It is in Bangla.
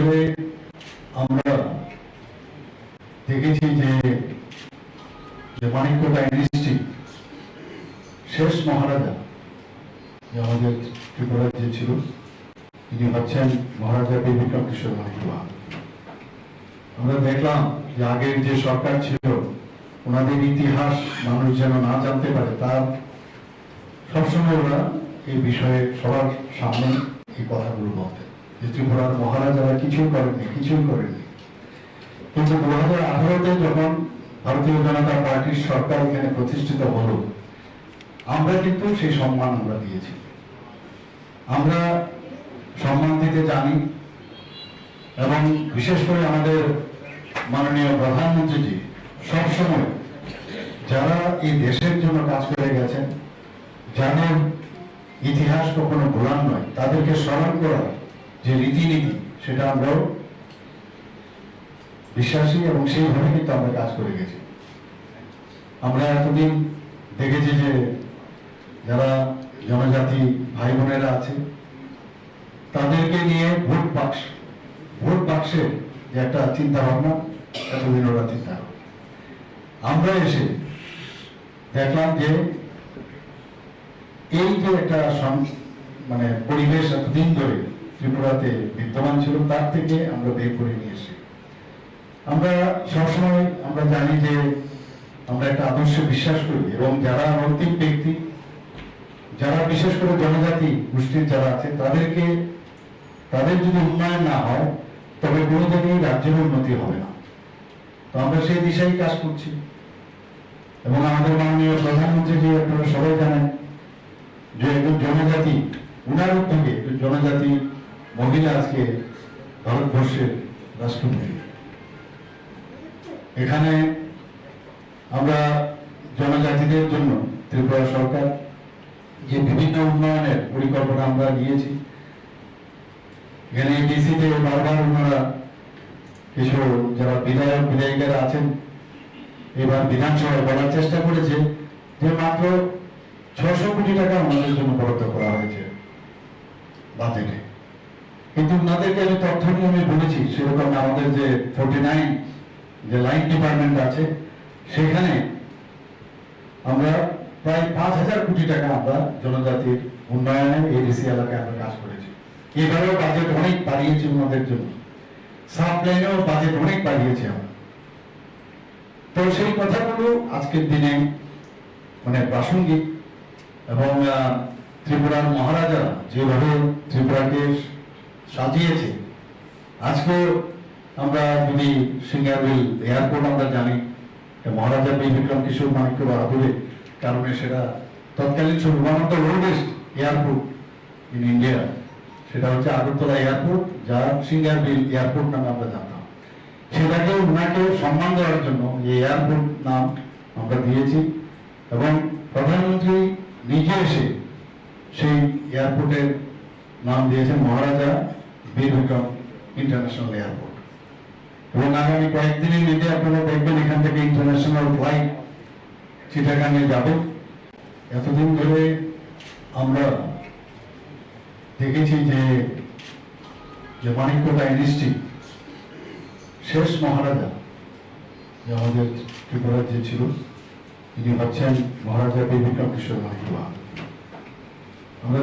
আসলে আমরা দেখেছি যে মানিক্য ডাইনেস্টি শেষ মহারাজা যে আমাদের ত্রিপুরার যে ছিল, তিনি হচ্ছেন মহারাজা বীর বিক্রম কিশোর মানিক্য। আমরা দেখলাম যে আগের যে সরকার ছিল, ওনাদের ইতিহাস মানুষ যেন না জানতে পারে, তার সবসময় ওরা এই বিষয়ে সবার সামনে এই কথাগুলো বলতেন যে ত্রিপুরার মহারাজারা কিছুই করেননি। কিন্তু 2018-তে যখন ভারতীয় জনতা পার্টির সরকার এখানে প্রতিষ্ঠিত হলো, আমরা কিন্তু সেই সম্মান আমরা দিয়েছি। আমরা সম্মান দিতে জানি, এবং বিশেষ করে আমাদের মাননীয় প্রধানমন্ত্রীজি সবসময় যারা এই দেশের জন্য কাজ করে গেছেন, যাদের ইতিহাস কখনো ভোলার নয়, তাদেরকে স্মরণ করার যে রীতিনীতি, সেটা আমরাও বিশ্বাসী এবং সেইভাবে কিন্তু আমরা কাজ করে গেছি। আমরা এতদিন দেখেছি যে যারা জনজাতি ভাই বোনেরা আছে, তাদেরকে নিয়ে ভোট বাক্সের যে একটা চিন্তা ভাবনা, এতদিন ওরা চিন্তা ভাবনা। আমরা এসে দেখলাম যে এই যে একটা মানে পরিবেশ এতদিন ধরে ত্রিপুরাতে বিদ্যমান ছিল, তার থেকে আমরা বের করে নিয়ে এসে আমরা সবসময় আমরা জানি যে আমরা একটা আদর্শে বিশ্বাস করি, এবং যারা নৈতিক ব্যক্তি, যারা বিশেষ করে জনজাতি গোষ্ঠীর যারা আছে, তাদের যদি উন্নয়ন না হয়, তবে কোনো জায়গায় রাজ্যের উন্নতি হবে না। তো আমরা সেই দিশায় কাজ করছি, এবং আমাদের মাননীয় প্রধানমন্ত্রী যে আপনারা সবাই জানেন যে একজন জনজাতি, উনার উদ্যোগে জনজাতি মহিলা আজকে ভারতবর্ষের রাষ্ট্রপতি। এখানে আমরা জনজাতিদের জন্য ত্রিপুরা সরকার যে বিভিন্ন উন্নয়নের পরিকল্পনা আমরা নিয়েছি, এখানে ডিসিতে বারবার ওনারা কিছু যারা বিধায়িকারা আছেন, এবার বিধানসভায় বলার চেষ্টা করেছে যে মাত্র 600 কোটি টাকা আমাদের জন্য বরাদ্দ করা হয়েছে বাজেটে। কিন্তু ওনাদেরকে আমি তথ্য নিয়ে আমি বলেছি, সেরকম আমাদের যে 49 যে লাইন ডিপার্টমেন্ট আছে, সেখানে আমরা প্রায় 5000 কোটি টাকা আমরা জনজাতির উন্নয়নে এডিসি এলাকায় আমরা কাজ করেছি। এবারেও বাজেট অনেক বাড়িয়েছি ওনাদের জন্য, সাব প্ল্যানেও বাজেট অনেক বাড়িয়েছি আমরা। তো সেই কথাগুলো আজকের দিনে মানে প্রাসঙ্গিক, এবং ত্রিপুরার মহারাজা যেভাবে ত্রিপুরাকে সাজিয়েছে, আজকে আমরা যদি সিঙ্গারবিল এয়ারপোর্ট আমরা জানি মহারাজা বীর বিক্রম কিশোর মানিক্য বাহাদুরের কারণে, সেটা তৎকালীন one of the oldest airport in India, সেটা হচ্ছে আগরতলা এয়ারপোর্ট, যা সিঙ্গারবিল এয়ারপোর্ট নামে আমরা জানতাম। সেটাকে ওনাকে সম্মান দেওয়ার জন্য এই এয়ারপোর্ট নাম আমরা দিয়েছি, এবং প্রধানমন্ত্রী নিজে এসে সেই এয়ারপোর্টের নাম দিয়েছেন মহারাজা বীর বিক্রম ইন্টারন্যাশনাল এয়ারপোর্ট। এবং আগামী কয়েকদিনের মধ্যে আপনারা দেখবেন এখান থেকে ইন্টারন্যাশনাল ফ্লাইট চিটাগাঙে যাবে। এতদিন ধরে আমরা দেখেছি যে মানিক্য ডাইনেস্টি শেষ মহারাজা যে আমাদের ত্রিপুরার যে ছিল, তিনি হচ্ছেন মহারাজা বীর বিক্রম কিশোর মানিক্য। আমরা